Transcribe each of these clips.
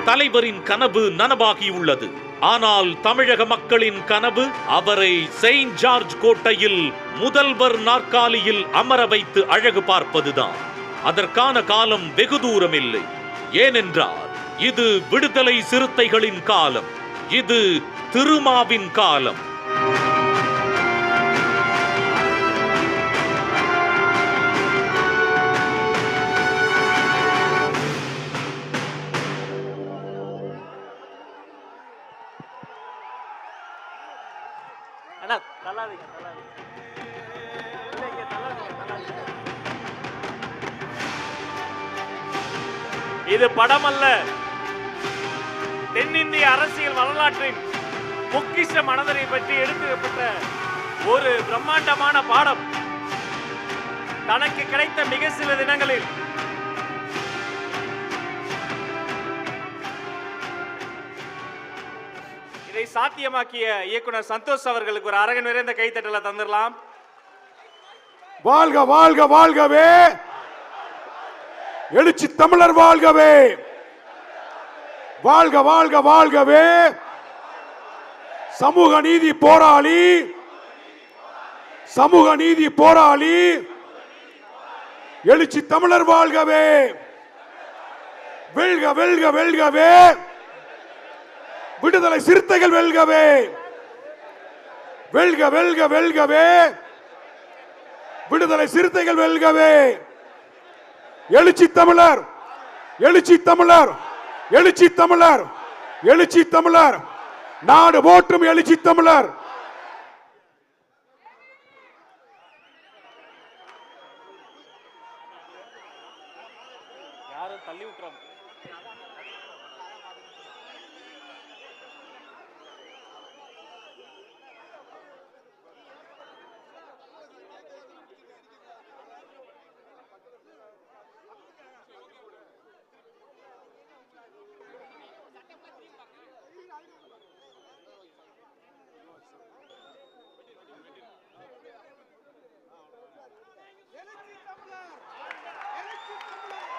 தலைவரின் கனவு நனவாகியுள்ளது. ஆனால் தமிழக மக்களின் கனவு அவரை செயின்ட் ஜார்ஜ் கோட்டையில் முதல்வர் நாற்காலியில் அமர வைத்து அழகு பார்ப்பதுதான். அதற்கான காலம் வெகு தூரம் இல்லை. ஏனென்றால் இது விடுதலை சிறுத்தைகளின் காலம். இது திருமாவின் காலம். இது படம் அல்ல, தென்னிந்திய அரசியல் வரலாற்றின் பொக்கிஷ மனதனை பற்றி எடுக்கப்பட்ட ஒரு பிரம்மாண்டமான பாடம். தனக்கு கிடைத்த மிக சில தினங்களில் இதை சாத்தியமாக்கிய இயக்குனர் சந்தோஷ் அவர்களுக்கு ஒரு அரங்க நிறைந்த கைத்தட்டலை தந்துடலாம். வாழ்க வாழ்க வாழ்கவே, எழுச்சி தமிழர் வாழ்கவே, வாழ்க வாழ்க வாழ்கவே, சமூக நீதி போராளி, சமூக நீதி போராளி, எழுச்சி தமிழர் வாழ்கவே, வெல்க வெல்க வெல்கவே, விடுதலை சிறுத்தைகள் வெல்கவே, வெல்க வெல்க வெல்கவே, விடுதலை சிறுத்தைகள் வெல்கவே. எழுச்சி தமிழர், எழுச்சி தமிழர், எழுச்சி தமிழர், எழுச்சி தமிழர், நாடு போற்றும் எழுச்சி தமிழர். யாரும் தள்ளி விட்டுறோம்.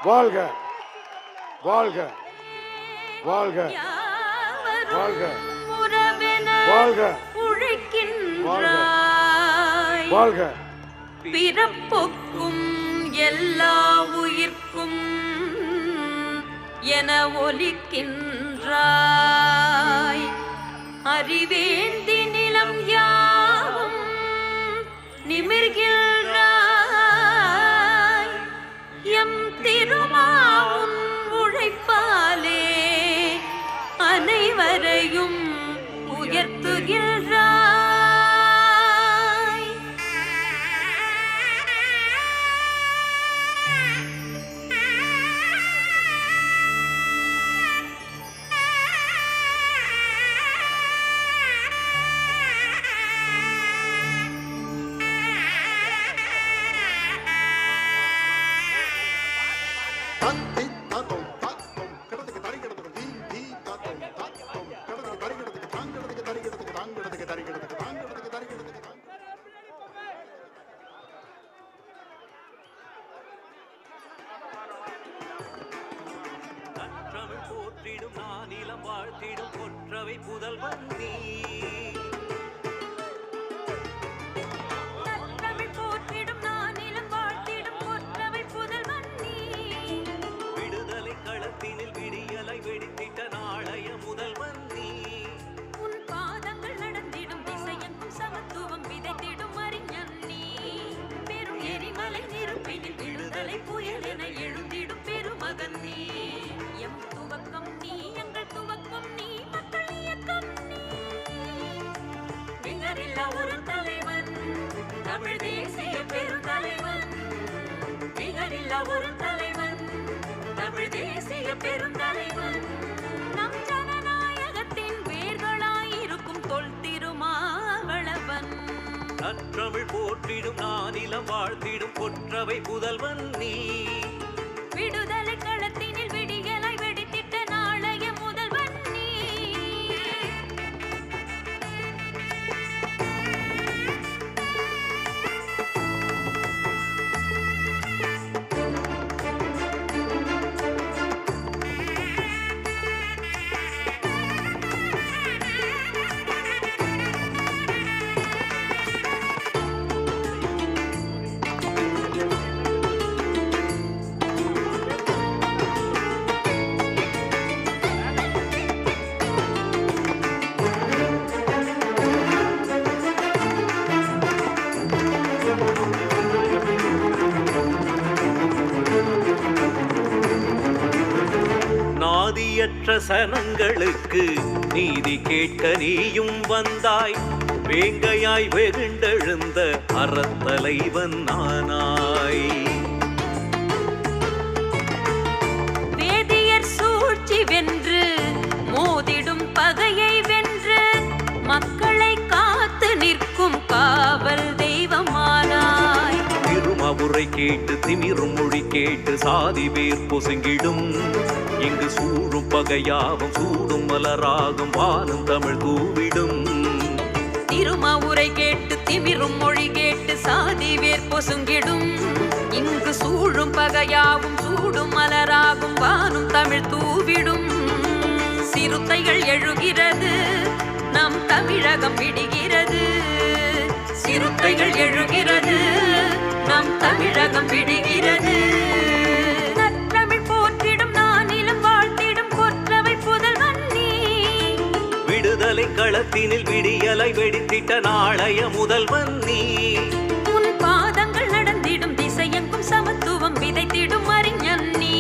வாழ்க வாழ்க வாழ்க வாழ்க வாழ்க வாழ்க. பிறப்புக்கும் எல்லா உயிர்க்கும் என ஒலிக்கின்றாய். அறிவேந்தி நிலம் யாவும் நிமிர்கின்றாய். எம் திருமாவும் உழைப்பாலே அனைவரையும் உயர்த்துகின்றாய். போற்றிடும் நானிலம் வாழ்த்திடும் கொற்றவை புதல்வன் நீ. போற்றிடும் நானிலம் வாழ்த்திடும் கொற்றவை புதல்வன் நீ. விடுதலை களத்தினில் விடியலை வெடித்திட்ட நாளைய முதல்வன் நீ. உன் பாதங்கள் நடந்திடும் திசையெங்கும் சமத்துவம் விதைத்திடும் அறிஞன் நீ. பெரும் எரிமலை நெருப்பினில் விடுதலை புயல் என எழுந்திடும் பெருமகன் நீ. எம் துவக்கம் நீ, எங்கள் துவக்கம் நீ, மக்கள் இயக்கம் நீ. நிகரில்லா ஒரு தலைவன், தமிழ் தேசிய பெருந்தலைவன். நிகரில்லா ஒரு தலைவன், தமிழ் தேசிய பெருந்தலைவன். நம் ஜனநாயகத்தின் வேர்களாயிருக்கும் தொல் திருமாவளவன். நற்றமிழ் போற்றிடும் நானிலம் வாழ்த்திடும் கொற்றவை புதல்வன் நீ. விடுதலை களத்தினில் விடியலை வெடித்திட்ட நாளைய முதல்வன் நீ. நீதியற்ற சனங்களுக்கு நீதி கேட்க நீயும் வந்தாய். வேங்கையாய் வெகுண்டெழுந்த அறத்தலைவன் நானாய். வேதியர் சூழ்ச்சி வென்று மோதிடும் பகையை வென்று மக்களை காத்து நிற்கும் காவல் தெய்வமானாய். திருமவுரை கேட்டு திமிரும் மொழி கேட்டு சாதி வேர் பொசுங்கிடும். இங்கு சூழும் பகையாவும் சூடும் மலராகும் வானும் தமிழ் தூவிடும். திருமவுரை கேட்டு திமிரும் மொழி கேட்டு சாதி வேர் பொசுங்கிடும். இங்கு சூழும் பகையாவும் சூடும் மலராகும் வானும் தமிழ் தூவிடும். சிறுத்தைகள் எழுகிறது நம் தமிழகம் விடுகிறது. சிறுத்தைகள் எழுகிறது நம் தமிழகம் விடுகிறது. நற்றமிழ் போற்றிடும் நானிலம் வாழ்த்திடும் கொற்றவை புதல்வன் நீ. விடுதலை களத்தினில் விடியலை வெடித்திட்ட நாளைய முதல்வன் நீ. உன் பாதங்கள் நடந்திடும் திசையெங்கும் சமத்துவம் விதைத்திடும் அறிஞன் நீ.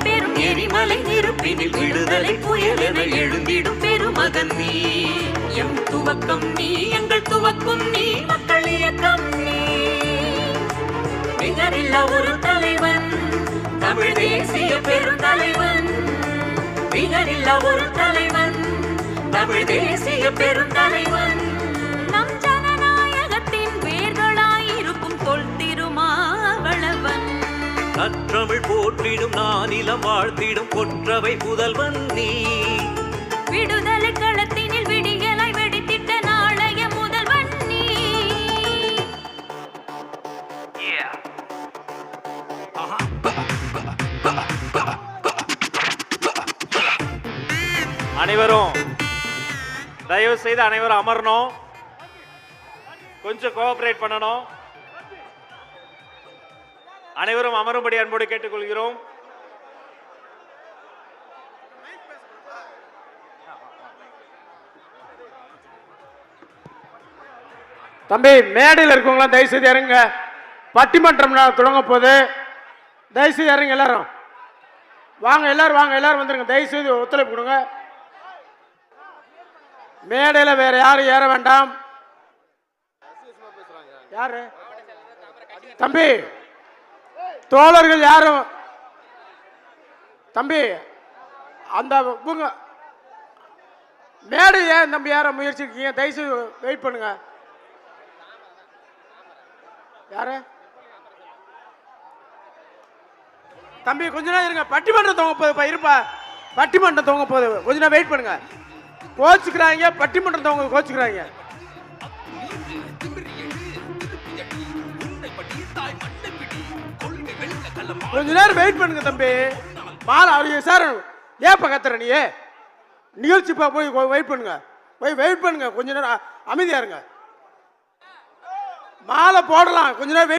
பெரும் எரிமலை நெருப்பினில் விடுதலை புயலென எழுந்திடும் பெருமகன் நீ. எம் துவக்கம் நீ எங்கள் துவக்கும் நீ மக்கள் இயக்கம் நீ. நிகரில்லா ஒரு தலைவன் தமிழ் தேசிய பெருந்தலைவன். நிகரில்லா ஒரு தலைவன் தமிழ் தேசிய பெருந்தலைவன். நம் ஜனநாயகத்தின் வேர்களாயிருக்கும் தொல் திருமாவளவன். நற்றமிழ் போற்றிடும் நானிலம் வாழ்த்திடும் கொற்றவை புதல்வன் நீ. விடுதலை களத்தினில் விடியலை வெடித்திட்ட நாளைய முதல்வன் நீ. அனைவரும் தயவு செய்து அனைவரும் அமரணும். கொஞ்சம் கோஆபரேட் பண்ணணும். அனைவரும் அமரும்படி அன்போடு கேட்டுக்கொள்கிறோம். தம்பி மேடையில் இருக்கவங்களாம் தயவுசெய்து இறங்க. பட்டிமன்றம் தொடங்க போது தயவுசெய்து இறங்க. எல்லாரும் வாங்க, எல்லாரும் வாங்க, எல்லாரும் வந்துருங்க. தயவுசெய்து ஒத்துழைப்பு கொடுங்க. மேடையில் வேற யாரும் ஏற வேண்டாம். யாரு தம்பி தோழர்கள் யாரும் தம்பி அந்த மேடை ஏன் தம்பி யார முயற்சி இருக்கீங்க? தயவுசெய்து வெயிட் பண்ணுங்க. யாரு தம்பி கொஞ்ச நேரம் இருங்க. பட்டிமன்றம் தொங்க போகுது இருப்பா. பட்டிமன்றம் தொங்க போகுது, கொஞ்ச நேரம் வெயிட் பண்ணுங்க. கோச்சுக்கிறாங்க, பட்டிமன்றம் தொங்க கோச்சுக்கிறாங்க. கொஞ்ச நேரம் வெயிட் பண்ணுங்க தம்பி. மாலை அவரு சார் ஏப்ப கத்துற நீ நிகழ்ச்சி போய் வெயிட் பண்ணுங்க. போய் வெயிட் பண்ணுங்க, கொஞ்ச நேரம் அமைதியா இருங்க. மாலை போடலாம், கொஞ்ச நேரம்